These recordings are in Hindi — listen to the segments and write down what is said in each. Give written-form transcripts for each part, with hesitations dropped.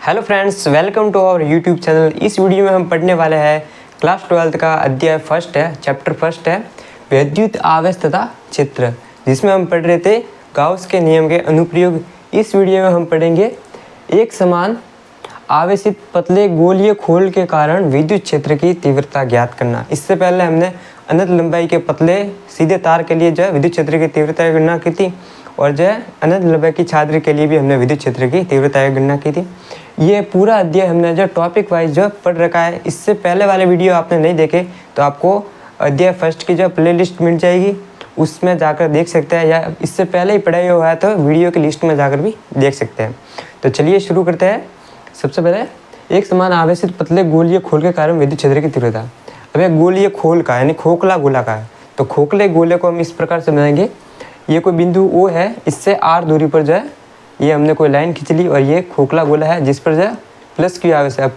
Hello friends, welcome to our YouTube channel. इस वीडियो में हम पढ़ने वाले हैं क्लास 12 का अध्याय फर्स्ट है, चैप्टर फर्स्ट है विद्युत आवेश तथा क्षेत्र, जिसमें हम पढ़ रहे थे गाउस के नियम के अनुप्रयोग। इस वीडियो में हम पढ़ेंगे एक समान आवेशित पतले गोलीय खोल के कारण विद्युत क्षेत्र की तीव्रता ज्ञात करना। इससे पहले हमने अनंत लंबाई के पतले सीधे तार के लिए जो है विद्युत क्षेत्र की तीव्रता की गणना की थी, और जो है अनंत लंबाई की छात्र के लिए भी हमने विद्युत क्षेत्र की तीव्रता की गणना की थी। ये पूरा अध्याय हमने जो टॉपिक वाइज जो पढ़ रखा है। इससे पहले वाले वीडियो आपने नहीं देखे तो आपको अध्याय फर्स्ट की जो प्लेलिस्ट मिल जाएगी, उसमें जाकर देख सकते हैं, या इससे पहले ही पढ़ाई हुआ है तो वीडियो की लिस्ट में जाकर भी देख सकते हैं। तो चलिए शुरू करते हैं। सबसे पहले एक समान आवेशित पतले गोलीय खोल के कारण विद्युत क्षेत्र की तीव्रता। अब एक गोलीय खोल का यानी खोखला गोला का है, तो खोखले गोले को हम इस प्रकार से बनाएंगे। ये कोई बिंदु O है, इससे R दूरी पर जो है ये हमने कोई लाइन खींच ली, और ये खोखला गोला है जिस पर जो है प्लस Q आवेश है।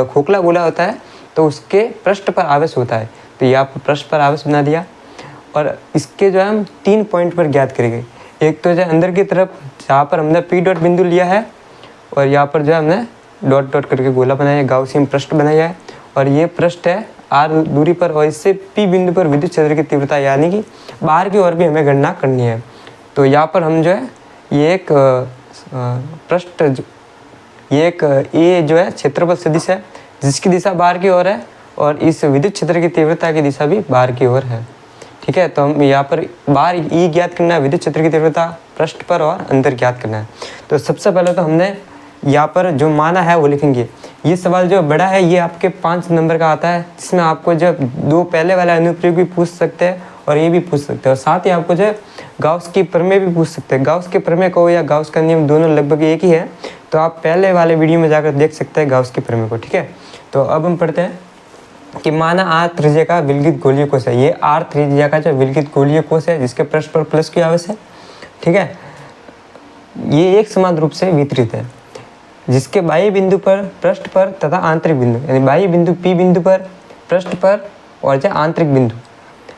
खोखला गोला होता है तो उसके पृष्ठ पर आवेश होता है, तो ये आप पृष्ठ पर आवेश बना दिया। और इसके जो है हम 3 पॉइंट पर ज्ञात करेंगे। एक तो जो है अंदर की तरफ जहाँ पर हमने P डॉट बिंदु लिया है, और यहाँ पर जो है हमने डॉट डॉट करके गोला बनाया, गाउसियन पृष्ठ बनाया है, और ये पृष्ठ है R दूरी पर, और इससे P बिंदु पर विद्युत क्षेत्र की तीव्रता यानी कि बाहर की ओर भी हमें गणना करनी है। तो यहाँ पर हम जो है ये एक पृष्ठ, ये एक A जो है क्षेत्रफल सदिश है जिसकी दिशा बाहर की ओर है, और इस विद्युत क्षेत्र की तीव्रता की दिशा भी बाहर की ओर है। ठीक है, तो हम यहाँ पर बाहर E ज्ञात करना है, विद्युत क्षेत्र की तीव्रता पृष्ठ पर, और अंदर ज्ञात करना है। तो सबसे पहले तो हमने यहाँ पर जो माना है वो लिखेंगे। ये सवाल जो बड़ा है ये आपके 5 नंबर का आता है, जिसमें आपको जो 2 पहले वाला अनुप्रयोग भी पूछ सकते हैं और ये भी पूछ सकते हैं, और साथ ही आपको जो गाउस की प्रमेय भी पूछ सकते हैं। गाउस के प्रमेय को या गाउस का नियम दोनों लगभग एक ही है, तो आप पहले वाले वीडियो में जाकर देख सकते हैं गाउस के प्रमेय को। ठीक है, तो अब हम पढ़ते हैं कि माना R त्रिज्या का विलगित गोलीय कोश है। ये R त्रिज्या का जो विलगित गोलीय कोश है जिसके पृष्ठ पर प्लस Q आवेश है। ठीक है, ये एक समान रूप से वितरित है, जिसके बाह्य बिंदु पर, पृष्ठ पर तथा आंतरिक बिंदु, यानी बाह्य बिंदु P बिंदु पर, पृष्ठ पर, और जो आंतरिक बिंदु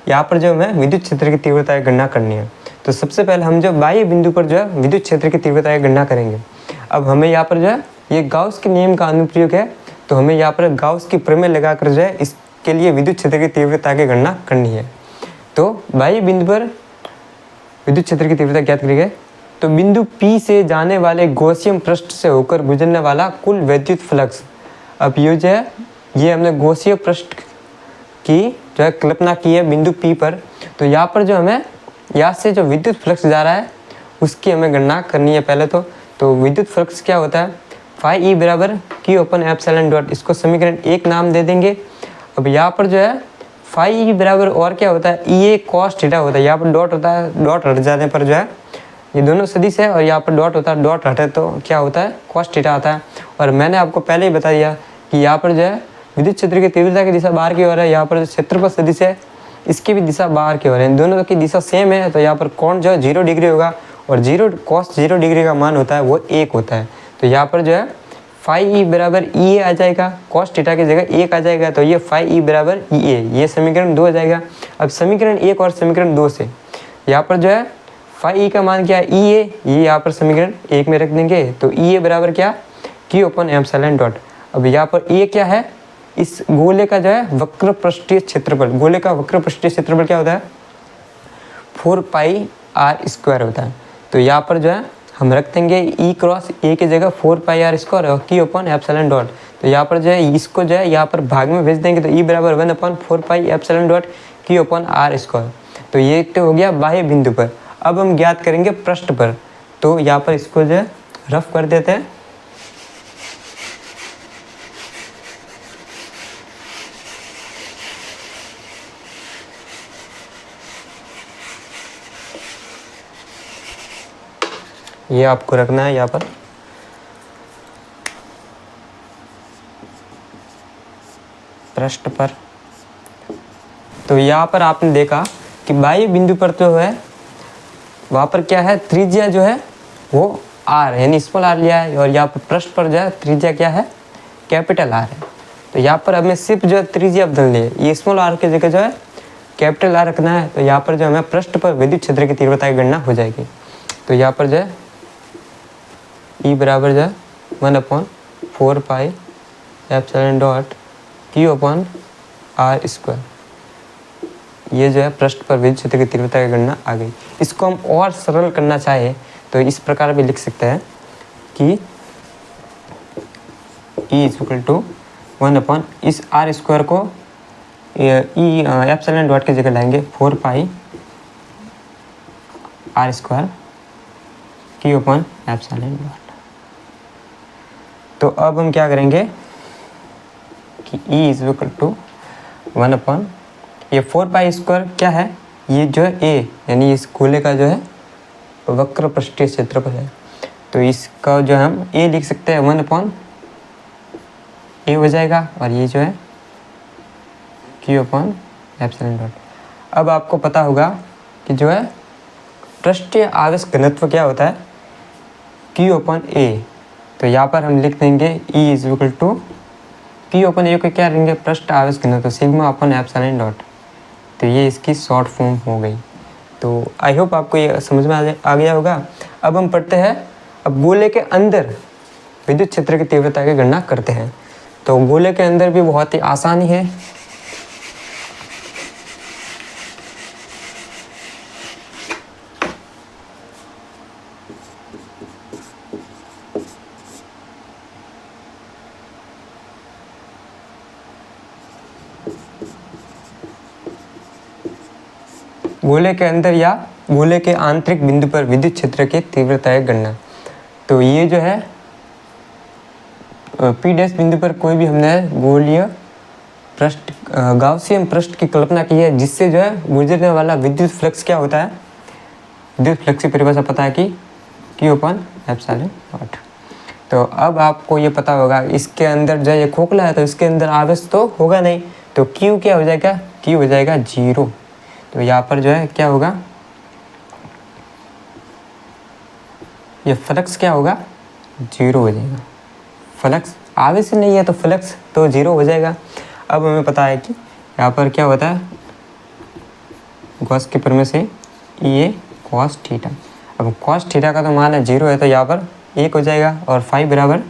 यहाँ पर जो हमें विद्युत क्षेत्र की तीव्रता की गणना करनी है। तो सबसे पहले हम जो बाह्य बिंदु पर जो है विद्युत क्षेत्र की तीव्रता की गणना करेंगे। अब हमें यहाँ पर जो है ये गाउस के नियम का अनुप्रयोग है, तो हमें यहाँ पर गाउस की प्रमेय लगाकर जो है इसके लिए विद्युत क्षेत्र की तीव्रता की गणना करनी है। तो बाह्य बिंदु पर विद्युत क्षेत्र की तीव्रता ज्ञात करेंगे। तो बिंदु P से जाने वाले गॉसियन पृष्ठ से होकर गुजरने वाला कुल विद्युत फ्लक्स। अब ये जो है ये हमने गॉसियन पृष्ठ की जो है कल्पना की है बिंदु P पर, तो यहाँ पर जो हमें यहाँ से जो विद्युत फ्लक्स जा रहा है उसकी हमें गणना करनी है पहले तो विद्युत फ्लक्स क्या होता है, फाई E बराबर Q अपन एप्सिलॉन डॉट, इसको समीकरण 1 नाम दे देंगे। अब यहाँ पर जो है फाई E बराबर और क्या होता है, E A cos थीटा होता है। यहाँ पर डॉट होता है, डॉट हट जाने पर जो है ये दोनों सदिश है, और यहाँ पर डॉट होता है, डॉट हटे तो क्या होता है, cos थीटा आता है। और मैंने आपको पहले ही बता दिया कि यहाँ पर जो है विद्युत क्षेत्र की तीव्रता की दिशा बाहर की ओर है, यहाँ पर जो क्षेत्रफल सदिश है इसकी भी दिशा बाहर की ओर है, इन दोनों की दिशा सेम है। तो यहाँ पर कोण जो है 0 डिग्री होगा, और cos 0 डिग्री का मान होता है वो 1 होता है। तो यहाँ पर जो है फाई E बराबर E A आ जाएगा, cos थीटा की जगह 1 आ जाएगा, तो ये फाई E बराबर E A, ये समीकरण 2 आ जाएगा। अब समीकरण 1 और समीकरण 2 से यहाँ पर जो है फाई E का मान क्या है, E A, ये यहाँ पर समीकरण 1 में रख देंगे। तो E A बराबर क्या, Q अपन एप्सिलॉन डॉट। अब यहाँ पर A क्या है, इस गोले का जो है वक्र पृष्ठीय क्षेत्रफल, गोले का वक्र पृष्ठीय क्षेत्रफल क्या होता है, 4 पाई R स्क्वायर होता है। तो यहाँ पर जो है हम रख देंगे E क्रॉस A की जगह 4 पाई R स्क्वायर और Q अपन एप्सिलॉन डॉट। तो यहाँ पर जो है इसको जो है यहाँ पर भाग में भेज देंगे, तो E बराबर 1 अपन 4 पाई एप्सिलॉन डॉट Q अपन R स्क्वायर। तो ये तो हो गया बाह्य बिंदु पर। अब हम ज्ञात करेंगे पृष्ठ पर, तो यहाँ पर इसको जो है रफ कर देते हैं। ये आपको रखना है यहाँ पर। पृष्ठ पर तो यहाँ पर आपने देखा कि बाह्य बिंदु पर तो है वहाँ पर क्या है, त्रिज्या जो है वो R यानी स्मॉल r लिया है, और यहाँ पर पृष्ठ पर जो है त्रिज्या क्या है, कैपिटल R है। तो यहाँ पर हमें सिर्फ जो है त्रिज्या बदलनी है, ये स्मॉल r की जगह जो है कैपिटल R रखना है। तो यहाँ पर जो हमें पृष्ठ पर विद्युत क्षेत्र की तीव्रता की गणना हो जाएगी। तो यहाँ पर जो है E बराबर जो है 1 अपन 4 पाई एप्सिलॉन डॉट Q/r²। ये जो है पृष्ठ पर विद्युत क्षेत्र की तीव्रता की गणना आ गई। इसको हम और सरल करना चाहे तो इस प्रकार भी लिख सकते हैं कि E=1 इस r² को एप्सिलॉन डॉट की जगह लाएंगे 4 पाई r² Q/एप्सिलॉन डॉट। तो अब हम क्या करेंगे कि E=1 ये 4 पाई स्क्वायर क्या है, ये जो है A यानी इस गोले का जो है वक्र पृष्ठीय क्षेत्रफल है। तो इसका जो हम A लिख सकते हैं 1/A हो जाएगा और ये जो है Q/एप्सिलॉन डॉट। अब आपको पता होगा कि जो है पृष्ठीय आवेश घनत्व क्या होता है, Q/A। तो यहाँ पर हम लिख देंगे E=Q/A को क्या लेंगे, पृष्ठ आवेश घनत्व σ/एप्सिलॉन डॉट। तो ये इसकी शॉर्ट फॉर्म हो गई। तो आई होप आपको ये समझ में आ गया होगा। अब हम पढ़ते हैं, अब गोले के अंदर विद्युत क्षेत्र की तीव्रता की गणना करते हैं। तो गोले के अंदर भी बहुत ही आसानी है। गोले के अंदर या गोले के आंतरिक बिंदु पर विद्युत क्षेत्र की तीव्रता की गणना। तो ये जो है P' बिंदु पर कोई भी हमने गोलीय पृष्ठ गाउसियन पृष्ठ की कल्पना की है, जिससे जो है गुजरने वाला विद्युत फ्लक्स क्या होता है, विद्युत फ्लक्स की परिभाषा पता है कि Q/एप्सिलॉन डॉट। तो अब आपको ये पता होगा इसके अंदर जो ये खोखला है तो इसके अंदर आवेश तो होगा नहीं, तो Q क्या हो जाएगा, Q हो जाएगा 0। तो यहाँ पर जो है क्या होगा, ये फ्लक्स क्या होगा, 0 हो जाएगा। फ्लक्स आवेश नहीं है तो फ्लक्स तो 0 हो जाएगा। अब हमें पता है कि यहाँ पर क्या होता है, गॉस के प्रमेय से E cos थीटा। अब cos थीटा का तो मान है 0 है, तो यहाँ पर 1 हो जाएगा और फाई बराबर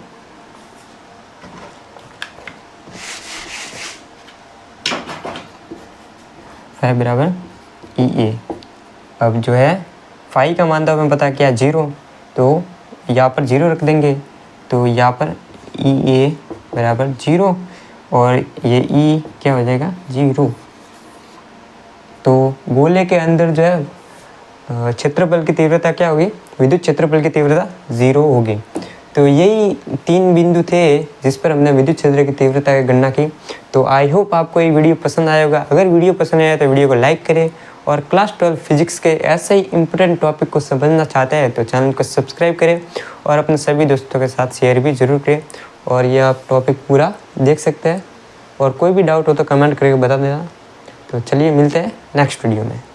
EA। अब जो है फाई का मान तो हमें पता है क्या 0, तो यहाँ पर 0 रख देंगे। तो यहाँ पर EA बराबर 0 और ये E क्या हो जाएगा 0। तो गोले के अंदर जो है क्षेत्रफल की तीव्रता क्या होगी, विद्युत क्षेत्रफल की तीव्रता 0 होगी। तो यही 3 बिंदु थे जिस पर हमने विद्युत क्षेत्र की तीव्रता की गणना की। तो आई होप आपको ये वीडियो पसंद आया होगा। अगर वीडियो पसंद आया तो वीडियो को लाइक करें और क्लास 12 फिजिक्स के ऐसे ही इंपॉर्टेंट टॉपिक को समझना चाहते हैं तो चैनल को सब्सक्राइब करें और अपने सभी दोस्तों के साथ शेयर भी ज़रूर करें। और ये आप टॉपिक पूरा देख सकते हैं और कोई भी डाउट हो तो कमेंट करके बता देना। तो चलिए मिलते हैं नेक्स्ट वीडियो में।